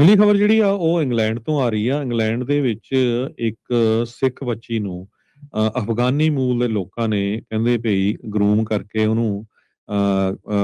ਅਗਲੀ ਖਬਰ ਜਿਹੜੀ ਆ ਉਹ ਇੰਗਲੈਂਡ ਤੋਂ ਆ ਰਹੀ ਆ। ਇੰਗਲੈਂਡ ਦੇ ਵਿੱਚ ਇੱਕ ਸਿੱਖ ਬੱਚੀ ਨੂੰ ਅਫਗਾਨੀ ਮੂਲ ਦੇ ਲੋਕਾਂ ਨੇ ਕਹਿੰਦੇ ਭਈ ਗਰੂਮ ਕਰਕੇ ਉਹਨੂੰ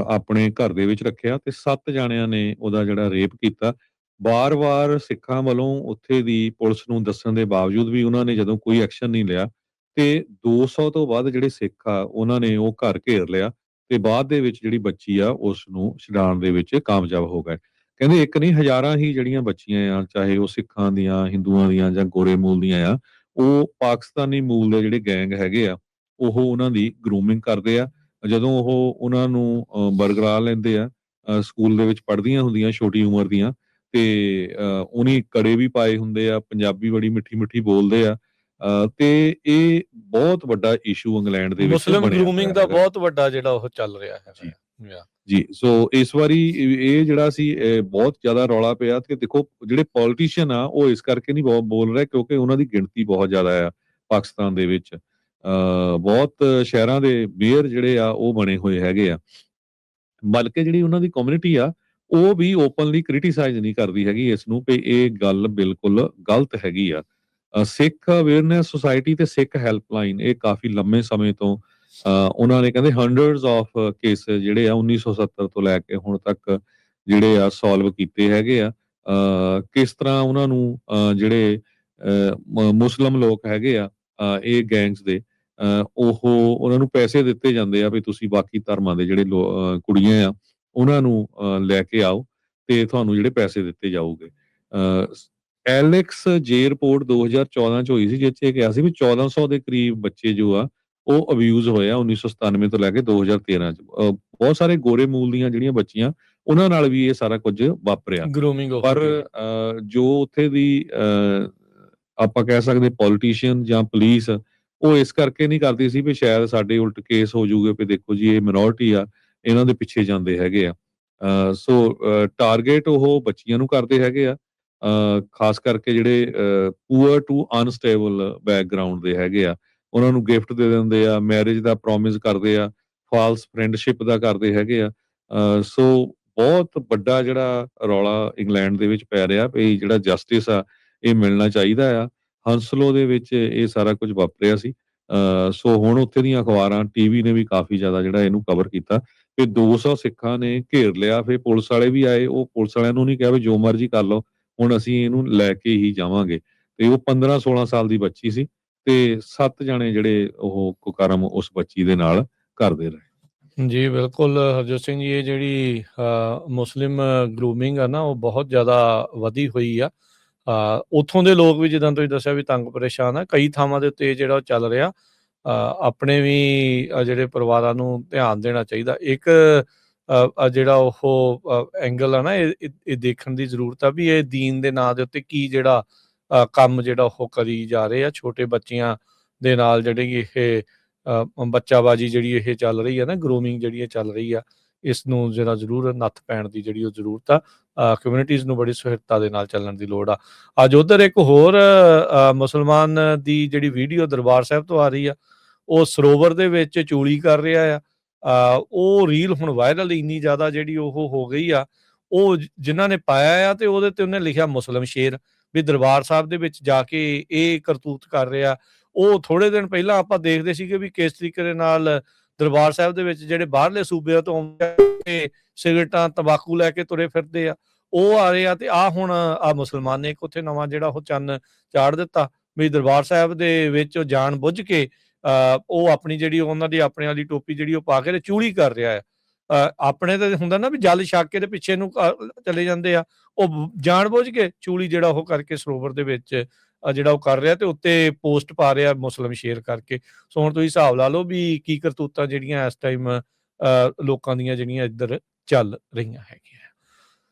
ਆਪਣੇ ਘਰ ਦੇ ਵਿੱਚ ਰੱਖਿਆ ਤੇ 7 ਜਾਣਿਆਂ ਨੇ ਉਹਦਾ ਜਿਹੜਾ ਰੇਪ ਕੀਤਾ। ਵਾਰ-ਵਾਰ ਸਿੱਖਾਂ ਵੱਲੋਂ ਉੱਥੇ ਦੀ ਪੁਲਿਸ ਨੂੰ ਦੱਸਣ ਦੇ ਬਾਵਜੂਦ ਵੀ ਉਹਨਾਂ ਨੇ ਜਦੋਂ ਕੋਈ ਐਕਸ਼ਨ ਨਹੀਂ ਲਿਆ ਤੇ 200 ਤੋਂ ਵੱਧ ਜਿਹੜੇ ਸਿੱਖ ਆ ਉਹਨਾਂ ਨੇ ਉਹ ਘਰ ਘੇਰ ਲਿਆ ਤੇ ਬਾਅਦ ਦੇ ਵਿੱਚ ਜਿਹੜੀ ਬੱਚੀ ਆ ਉਸ ਨੂੰ ਛੁਡਾਉਣ ਦੇ ਵਿੱਚ ਕਾਮਯਾਬ ਹੋ ਗਏ। ਕਹਿੰਦੇ ਇੱਕ ਨਹੀਂ ਹਜ਼ਾਰਾਂ ਹੀ ਜਿਹੜੀਆਂ ਬੱਚੀਆਂ ਆ ਚਾਹੇ ਉਹ ਸਿੱਖਾਂ ਦੀਆਂ, ਹਿੰਦੂਆਂ ਦੀਆਂ ਜਾਂ ਗੋਰੇ ਮੂਲ ਦੀਆਂ ਆ, ਉਹ ਪਾਕਿਸਤਾਨੀ ਮੂਲ ਦੇ ਜਿਹੜੇ ਗੈਂਗ ਹੈਗੇ ਆ, ਉਹ ਉਹਨਾਂ ਦੀ ਗਰੂਮਿੰਗ ਕਰਦੇ ਆ। ਜਦੋਂ ਉਹ ਉਹਨਾਂ ਨੂੰ ਬਰਗਲਾ ਲੈਂਦੇ ਆ, ਸਕੂਲ ਦੇ ਵਿੱਚ ਪੜ੍ਹਦੀਆਂ ਹੁੰਦੀਆਂ ਛੋਟੀ ਉਮਰ ਦੀਆਂ ਤੇ ਉਹਨੀ ਕੜੇ ਵੀ ਪਾਏ ਹੁੰਦੇ ਆ, ਪੰਜਾਬੀ ਬੜੀ ਮਿੱਠੀ-ਮਿੱਠੀ ਬੋਲਦੇ ਆ। ਤੇ ਇਹ ਬਹੁਤ ਵੱਡਾ ਇਸ਼ੂ ਇੰਗਲੈਂਡ ਦੇ ਵਿੱਚ ਮੁਸਲਿਮ ਬਣਿਆ ਗਰੂਮਿੰਗ ਹੋਇਆ ਦਾ ਹੈਗਾ। ਬਹੁਤ ਵੱਡਾ ਜਿਹੜਾ ਉਹ ਚੱਲ ਰਿਹਾ ਜੀ। ਹੈਗਾ। ਯਾ ਜੀ, ਸੋ ਇਸ ਵਾਰੀ ਇਹ ਜਿਹੜਾ ਸੀ ਬਹੁਤ ਜ਼ਿਆਦਾ ਰੌਲਾ ਪਿਆ ਕਿ ਦੇਖੋ ਜਿਹੜੇ ਪੋਲੀਟੀਸ਼ੀਅਨ ਆ ਉਹ ਇਸ ਕਰਕੇ ਨਹੀਂ ਬੋਲ ਰਹੇ ਕਿਉਂਕਿ ਉਹਨਾਂ ਦੀ ਗਿਣਤੀ ਬਹੁਤ ਜ਼ਿਆਦਾ ਆ ਪਾਕਿਸਤਾਨ ਦੇ ਵਿੱਚ। ਬਹੁਤ ਸ਼ਹਿਰਾਂ ਦੇ ਮੇਅਰ ਜਿਹੜੇ ਆ ਉਹ ਬਣੇ ਹੋਏ ਹੈਗੇ ਆ। ਬਲਕਿ ਜਿਹੜੀ ਉਹਨਾਂ ਦੀ ਕਮਿਊਨਿਟੀ ਆ ਉਹ ਵੀ ਓਪਨਲੀ ਕ੍ਰਿਟੀਸਾਈਜ਼ ਨਹੀਂ ਕਰਦੀ ਹੈਗੀ ਇਸ ਨੂੰ ਵੀ ਇਹ ਗੱਲ ਬਿਲਕੁਲ ਗਲਤ ਹੈਗੀ ਆ। ਸਿੱਖ ਅਵੇਅਰਨੈਸ ਸੁਸਾਇਟੀ ਤੇ ਸਿੱਖ ਹੈਲਪਲਾਈਨ ਇਹ ਕਾਫੀ ਲੰਮੇ ਸਮੇਂ ਤੋਂ ਉਹਨਾਂ ਨੇ ਕਹਿੰਦੇ ਹੰਡਰਡਸ ਆਫ ਕੇਸਿਸ ਜਿਹੜੇ ਆ 1970 ਤੋਂ ਲੈ ਕੇ ਹੁਣ ਤੱਕ ਜਿਹੜੇ ਆ ਸੋਲਵ ਕੀਤੇ ਹੈਗੇ ਆ। ਕਿਸ ਤਰ੍ਹਾਂ ਉਹਨਾਂ ਨੂੰ ਜਿਹੜੇ ਮੁਸਲਿਮ ਲੋਕ ਹੈਗੇ ਆ ਇਹ ਗੈਂਗਸ ਦੇ ਉਹ ਉਹਨਾਂ ਨੂੰ ਪੈਸੇ ਦਿੱਤੇ ਜਾਂਦੇ ਆ ਵੀ ਤੁਸੀਂ ਬਾਕੀ ਧਰਮਾਂ ਦੇ ਜਿਹੜੇ ਕੁੜੀਆਂ ਆ ਉਹਨਾਂ ਨੂੰ ਲੈ ਕੇ ਆਓ ਤੇ ਤੁਹਾਨੂੰ ਜਿਹੜੇ ਪੈਸੇ ਦਿੱਤੇ ਜਾਊਗੇ। ਐਲੈਕਸ ਜੇ ਰਿਪੋਰਟ 2014 ਚ ਹੋਈ ਸੀ ਜਿਸ 'ਚ ਇਹ ਕਿਹਾ ਸੀ ਵੀ 1400 ਦੇ ਕਰੀਬ ਬੱਚੇ ਜੋ ਆ ਉਹ ਅਬਿਊਜ਼ ਹੋਏ ਆ 1997 ਤੋਂ ਲੈ ਕੇ 2013 ਚ। ਬਹੁਤ ਸਾਰੇ ਗੋਰੇ ਮੂਲ ਦੀਆਂ ਜਿਹੜੀਆਂ ਬੱਚੀਆਂ ਉਹਨਾਂ ਨਾਲ ਵੀ ਇਹ ਸਾਰਾ ਕੁਝ ਵਾਪਰਿਆ। ਗਰੂਮਿੰਗ ਪਰ ਜੋ ਉੱਥੇ ਦੀ ਆਪਾਂ ਕਹਿ ਸਕਦੇ ਪੋਲੀਟੀਸ਼ੀਅਨ ਜਾਂ ਪੁਲਿਸ ਉਹ ਇਸ ਕਰਕੇ ਨਹੀਂ ਕਰਦੀ ਸੀ ਵੀ ਸ਼ਾਇਦ ਸਾਡੇ ਉਲਟ ਕੇਸ ਹੋ ਜਾਊਗੇ ਵੀ ਦੇਖੋ ਜੀ ਇਹ ਮਿਨੋਰਿਟੀ ਆ ਇਹਨਾਂ ਦੇ ਪਿੱਛੇ ਜਾਂਦੇ ਹੈਗੇ ਆ। ਸੋ ਟਾਰਗੇਟ ਉਹ ਬੱਚੀਆਂ ਨੂੰ ਕਰਦੇ ਹੈਗੇ ਆ। ਖਾਸ ਕਰਕੇ ਜਿਹੜੇ ਪੂਅਰ ਟੂ ਅਨਸਟੇਬਲ ਬੈਕਗਰਾਉਂਡ ਦੇ ਹੈਗੇ ਆ ਉਹਨਾਂ ਨੂੰ ਗਿਫਟ ਦੇ ਦਿੰਦੇ ਆ, ਮੈਰਿਜ ਦਾ ਪ੍ਰੋਮਿਸ ਕਰਦੇ ਆ, ਫਾਲਸ ਫਰੈਂਡਸ਼ਿਪ ਦਾ ਕਰਦੇ ਹੈਗੇ ਆ। ਸੋ ਬਹੁਤ ਵੱਡਾ ਜਿਹੜਾ ਰੌਲਾ ਇੰਗਲੈਂਡ ਦੇ ਵਿੱਚ ਪੈ ਰਿਹਾ ਵੀ ਜਿਹੜਾ ਜਸਟਿਸ ਆ ਇਹ ਮਿਲਣਾ ਚਾਹੀਦਾ ਆ। ਹੰਸਲੋ ਦੇ ਵਿੱਚ ਇਹ ਸਾਰਾ ਕੁਝ ਵਾਪਰਿਆ ਸੀ। ਸੋ ਹੁਣ ਉੱਥੇ ਦੀਆਂ ਅਖਬਾਰਾਂ ਟੀਵੀ ਨੇ ਵੀ ਕਾਫੀ ਜ਼ਿਆਦਾ ਜਿਹੜਾ ਇਹਨੂੰ ਕਵਰ ਕੀਤਾ ਤੇ 200 ਸਿੱਖਾਂ ਨੇ ਘੇਰ ਲਿਆ। ਫਿਰ ਪੁਲਿਸ ਵਾਲੇ ਵੀ ਆਏ, ਉਹ ਪੁਲਿਸ ਵਾਲਿਆਂ ਨੂੰ ਨਹੀਂ ਕਿਹਾ ਵੀ ਜੋ ਮਰਜ਼ੀ ਕਰ ਲਓ, ਹੁਣ ਅਸੀਂ ਇਹਨੂੰ ਲੈ ਕੇ ਹੀ ਜਾਵਾਂਗੇ। ਤੇ ਉਹ 15-16 ਸਾਲ ਦੀ ਬੱਚੀ ਸੀ ਤੇ 7 ਜਾਣੇ ਜਿਹੜੇ ਉਹ ਕੁਕਰਮ ਉਸ ਬੱਚੀ ਦੇ ਨਾਲ ਕਰਦੇ ਰਹੇ। ਜੀ ਬਿਲਕੁਲ ਹਰਜੋਤ ਸਿੰਘ ਜੀ, ਇਹ ਜਿਹੜੀ ਮੁਸਲਿਮ ਗਰੂਮਿੰਗ ਆ ਨਾ ਉਹ ਬਹੁਤ ਜ਼ਿਆਦਾ ਵਧੀ ਹੋਈ ਆ। ਉੱਥੋਂ ਦੇ ਲੋਕ ਵੀ ਜਿੱਦਾਂ ਤੁਸੀਂ ਦੱਸਿਆ ਵੀ ਤੰਗ ਪਰੇਸ਼ਾਨ ਆ। ਕਈ ਥਾਵਾਂ ਦੇ ਉੱਤੇ ਜਿਹੜਾ ਉਹ ਚੱਲ ਰਿਹਾ। ਆਪਣੇ ਵੀ ਜਿਹੜੇ ਪਰਿਵਾਰਾਂ ਨੂੰ ਧਿਆਨ ਦੇਣਾ ਚਾਹੀਦਾ। ਇੱਕ ਜਿਹੜਾ ਉਹ ਐਂਗਲ ਆ ਨਾ ਇਹ ਦੇਖਣ ਦੀ ਜ਼ਰੂਰਤ ਆ ਵੀ ਇਹ ਦੀਨ ਦੇ ਨਾਂ ਦੇ ਉੱਤੇ ਕੀ ਜਿਹੜਾ ਕੰਮ ਜਿਹੜਾ ਉਹ ਕਰੀ ਜਾ ਰਹੇ ਆ। ਛੋਟੇ ਬੱਚਿਆਂ ਦੇ ਨਾਲ ਜਿਹੜੀ ਇਹ ਬੱਚਾਬਾਜੀ ਜਿਹੜੀ ਇਹ ਚੱਲ ਰਹੀ ਆ ਨਾ, ਗਰੂਮਿੰਗ ਜਿਹੜੀ ਇਹ ਚੱਲ ਰਹੀ ਆ, ਇਸ ਨੂੰ ਜਿਹੜਾ ਜ਼ਰੂਰ ਨੱਥ ਪੈਣ ਦੀ ਜਿਹੜੀ ਉਹ ਜ਼ਰੂਰਤ ਆ। ਕਮਿਊਨਿਟੀਜ਼ ਨੂੰ ਬੜੀ ਸੁਹਿਰਦਤਾ ਦੇ ਨਾਲ ਚੱਲਣ ਦੀ ਲੋੜ ਆ। ਅੱਜ ਉੱਧਰ ਇੱਕ ਹੋਰ ਮੁਸਲਮਾਨ ਦੀ ਜਿਹੜੀ ਵੀਡੀਓ ਦਰਬਾਰ ਸਾਹਿਬ ਤੋਂ ਆ ਰਹੀ ਆ, ਉਹ ਸਰੋਵਰ ਦੇ ਵਿੱਚ ਚੂਲੀ ਕਰ ਰਿਹਾ ਆ। ਉਹ ਰੀਲ ਹੁਣ ਵਾਇਰਲ ਇੰਨੀ ਜ਼ਿਆਦਾ ਜਿਹੜੀ ਉਹ ਹੋ ਗਈ ਆ। ਉਹ ਜਿਨ੍ਹਾਂ ਨੇ ਪਾਇਆ ਆ ਤੇ ਉਹਦੇ ਤੇ ਉਹਨੇ ਲਿਖਿਆ ਮੁਸਲਿਮ ਸ਼ੇਰ, ਵੀ ਦਰਬਾਰ ਸਾਹਿਬ ਦੇ ਵਿੱਚ ਜਾ ਕੇ ਇਹ ਕਰਤੂਤ ਕਰ ਰਿਹਾ। ਉਹ ਥੋੜੇ ਦਿਨ ਪਹਿਲਾਂ ਆਪਾਂ ਦੇਖਦੇ ਸੀਗੇ ਵੀ ਕਿਸ ਤਰੀਕੇ ਦੇ ਨਾਲ ਦਰਬਾਰ ਸਾਹਿਬ ਦੇ ਵਿੱਚ ਜਿਹੜੇ ਬਾਹਰਲੇ ਸੂਬਿਆਂ ਤੋਂ ਆਉਂਦੇ ਸਿਗਰਟਾਂ ਤੰਬਾਕੂ ਲੈ ਕੇ ਤੁਰੇ ਫਿਰਦੇ ਆ, ਉਹ ਆ ਰਹੇ ਆ। ਤੇ ਹੁਣ ਮੁਸਲਮਾਨ ਨੇ ਇੱਕ ਉੱਥੇ ਨਵਾਂ ਜਿਹੜਾ ਉਹ ਚੰਨ ਚਾੜ ਦਿੱਤਾ ਵੀ ਦਰਬਾਰ ਸਾਹਿਬ ਦੇ ਵਿੱਚ ਉਹ ਜਾਣ ਬੁੱਝ ਕੇ ਉਹ ਆਪਣੀ ਜਿਹੜੀ ਉਹਨਾਂ ਦੀ ਆਪਣੇ ਵਾਲੀ ਟੋਪੀ ਜਿਹੜੀ ਉਹ ਪਾ ਕੇ ਤੇ ਚੂਲੀ ਕਰ ਰਿਹਾ ਹੈ। ਆਪਣੇ ਤਾਂ ਹੁੰਦਾ ਨਾ ਵੀ ਜਲ ਛੱਕ ਕੇ ਤੇ ਪਿੱਛੇ ਨੂੰ ਚਲੇ ਜਾਂਦੇ ਆ, ਉਹ ਜਾਣ ਬੁੱਝ ਕੇ ਚੂਲੀ ਜਿਹੜਾ ਉਹ ਕਰਕੇ ਸਰੋਵਰ ਦੇ ਵਿੱਚ ਜਿਹੜਾ ਉਹ ਕਰ ਰਿਹਾ ਤੇ ਉੱਤੇ ਪੋਸਟ ਪਾ ਰਿਹਾ ਮੁਸਲਿਮ ਸ਼ੇਰ ਕਰਕੇ। ਸੋ ਹੁਣ ਤੁਸੀਂ ਹਿਸਾਬ ਲਾ ਲਓ ਵੀ ਕੀ ਕਰਤੂਤਾਂ ਜਿਹੜੀਆਂ ਇਸ ਟਾਈਮ ਲੋਕਾਂ ਦੀਆਂ ਜਿਹੜੀਆਂ ਇੱਧਰ ਚੱਲ ਰਹੀਆਂ ਹੈਗੀਆਂ।